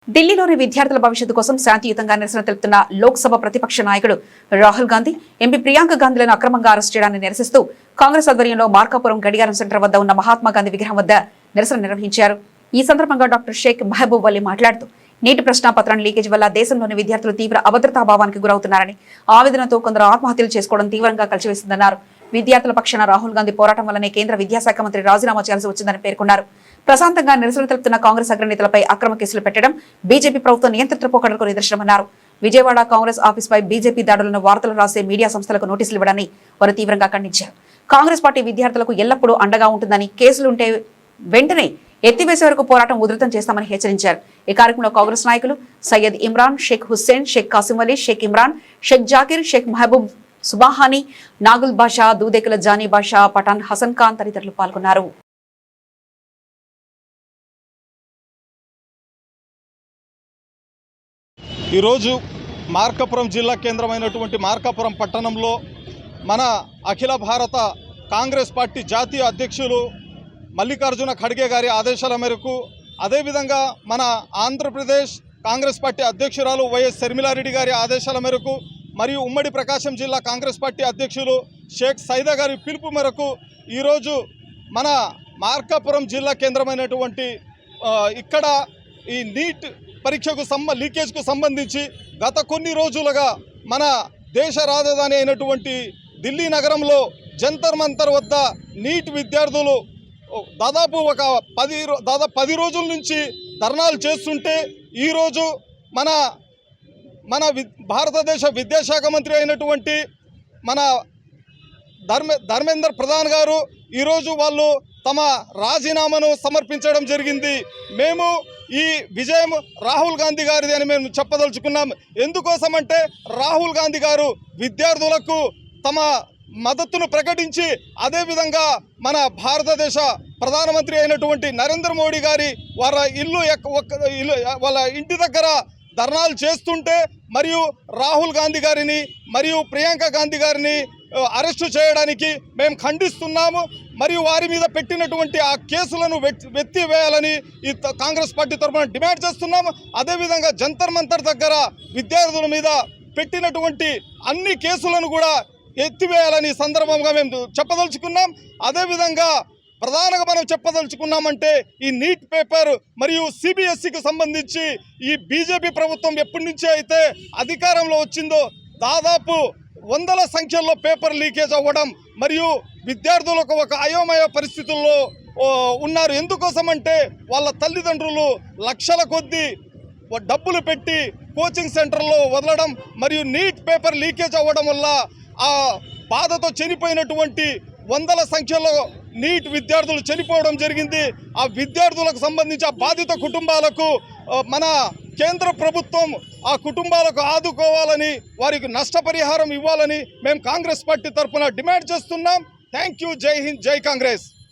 ఢిల్లీలోని విద్యార్థుల భవిష్యత్తు కోసం శాంతియుతంగా నిరసన తెలుపుతున్న లోక్సభ ప్రతిపక్ష నాయకుడు రాహుల్ గాంధీ ఎంపీ ప్రియాంక గాంధీలను అక్రమంగా అరెస్ట్ చేయడాన్ని నిరసిస్తూ కాంగ్రెస్ ఆధ్వర్యంలో మార్కాపురం గడియారం సెంటర్ వద్ద ఉన్న మహాత్మా గాంధీ విగ్రహం వద్ద నిరసన నిర్వహించారు. ఈ సందర్భంగా డాక్టర్ షేక్ మహబూబ్ అలీ మాట్లాడుతూ నీటి ప్రశ్నాపత్రం లీకేజ్ వల్ల దేశంలోని విద్యార్థులు తీవ్ర అభద్రతాభావానికి గురవుతున్నారని, ఆవేదనతో కొందరు ఆత్మహత్యలు చేసుకోవడం తీవ్రంగా కలిసివేసిందన్నారు. విద్యార్థుల పక్షాన రాహుల్ గాంధీ పోరాటం వల్లనే కేంద్ర విద్యాశాఖ మంత్రి రాజీనామా చేయాల్సి వచ్చిందని పేర్కొన్నారు. ప్రశాంతంగా నిరసన తెలుపుతున్న కాంగ్రెస్ అగ్రనేతలపై అక్రమ కేసులు పెట్టడం బీజేపీ ప్రభుత్వ నియంత్రిత పోకడలకు నిదర్శనమన్నారు. విజయవాడ కాంగ్రెస్ ఆఫీసుపై బీజేపీ దాడులను వార్తలు రాసే మీడియా సంస్థలకు నోటీసులు ఇవ్వడాన్ని వారు తీవ్రంగా ఖండించారు. కాంగ్రెస్ పార్టీ విద్యార్థులకు ఎల్లప్పుడూ అండగా ఉంటుందని, కేసులుంటే వెంటనే ఎత్తివేసే వరకు పోరాటం ఉధృతం చేస్తామని హెచ్చరించారు. ఈ కార్యక్రమంలో కాంగ్రెస్ నాయకులు సయ్యద్ ఇమ్రాన్, షేక్ హుస్సేన్, షేక్ కాసిం అలీ, షేక్ ఇమ్రాన్, షేక్ జాకిర్, షేక్ మహబూబ్ సుబాహానీ, నాగుల్ బాషా, దూదేకుల జానీ బాషా, పఠాన్ హసన్ ఖాన్ తదితరులు పాల్గొన్నారు. ఈరోజు మార్కాపురం జిల్లా కేంద్రమైనటువంటి మార్కాపురం పట్టణంలో మన అఖిల భారత కాంగ్రెస్ పార్టీ జాతీయ అధ్యక్షులు మల్లికార్జున ఖర్గే గారి ఆదేశాల మేరకు, అదేవిధంగా మన ఆంధ్రప్రదేశ్ కాంగ్రెస్ పార్టీ అధ్యక్షురాలు వైఎస్ శర్మిలారెడ్డి గారి ఆదేశాల మేరకు, మరియు ఉమ్మడి ప్రకాశం జిల్లా కాంగ్రెస్ పార్టీ అధ్యక్షులు షేక్ సైదా గారి పిలుపు మేరకు ఈరోజు మన మార్కాపురం జిల్లా కేంద్రమైనటువంటి ఇక్కడ ఈ నీట్ పరీక్షకు లీకేజ్కు సంబంధించి గత కొన్ని రోజులుగా మన దేశ రాజధాని అయినటువంటి ఢిల్లీ నగరంలో జంతర్ మంతర్ వద్ద నీట్ విద్యార్థులు దాదాపు 10 రోజుల నుంచి ధర్నాలు చేస్తుంటే, ఈరోజు మన భారతదేశ విద్యాశాఖ మంత్రి అయినటువంటి మన ధర్మేంద్ర ప్రధాన్ గారు ఈరోజు వాళ్ళు తమ రాజీనామాను సమర్పించడం జరిగింది. మేము ఈ విజయం రాహుల్ గాంధీ గారిది అని మేము చెప్పదలుచుకున్నాం. ఎందుకోసమంటే రాహుల్ గాంధీ గారు విద్యార్థులకు తమ మద్దతును ప్రకటించి, అదేవిధంగా మన భారతదేశ ప్రధానమంత్రి అయినటువంటి నరేంద్ర మోడీ గారి వాళ్ళ ఇంటి దగ్గర ధర్నాలు చేస్తుంటే, మరియు రాహుల్ గాంధీ గారిని మరియు ప్రియాంక గాంధీ గారిని అరెస్టు చేయడానికి మేము ఖండిస్తున్నాము. మరియు వారి మీద పెట్టినటువంటి ఆ కేసులను ఎత్తివేయాలని ఈ కాంగ్రెస్ పార్టీ తరఫున డిమాండ్ చేస్తున్నాము. అదేవిధంగా జంతర్ మంతర్ దగ్గర విద్యార్థుల మీద పెట్టినటువంటి అన్ని కేసులను కూడా ఎత్తివేయాలని సందర్భంగా మేము చెప్పదలుచుకున్నాం. అదేవిధంగా ప్రధానంగా మనం చెప్పదలుచుకున్నామంటే ఈ నీట్ పేపర్ మరియు సిబిఎస్ఈకి సంబంధించి ఈ బీజేపీ ప్రభుత్వం ఎప్పటి నుంచి అయితే అధికారంలో వచ్చిందో దాదాపు వందల సంఖ్యలో పేపర్ లీకేజ్ అవ్వడం, మరియు విద్యార్థులకు ఒక అయోమయ పరిస్థితుల్లో ఉన్నారు. ఎందుకోసమంటే వాళ్ళ తల్లిదండ్రులు లక్షల కొద్దీ డబ్బులు పెట్టి కోచింగ్ సెంటర్లో వదలడం, మరియు నీట్ పేపర్ లీకేజ్ అవ్వడం వల్ల ఆ బాధతో చనిపోయినటువంటి వందల సంఖ్యలో నీట్ విద్యార్థులు చనిపోవడం జరిగింది. ఆ విద్యార్థులకు సంబంధించి ఆ బాధిత కుటుంబాలకు మన కేంద్ర ప్రభుత్వం ఆ కుటుంబాలకు ఆదుకోవాలని, వారికి నష్టపరిహారం ఇవ్వాలని మేము కాంగ్రెస్ పార్టీ తరఫున డిమాండ్ చేస్తున్నాం. Thank you. జై హింద్, జై కాంగ్రెస్.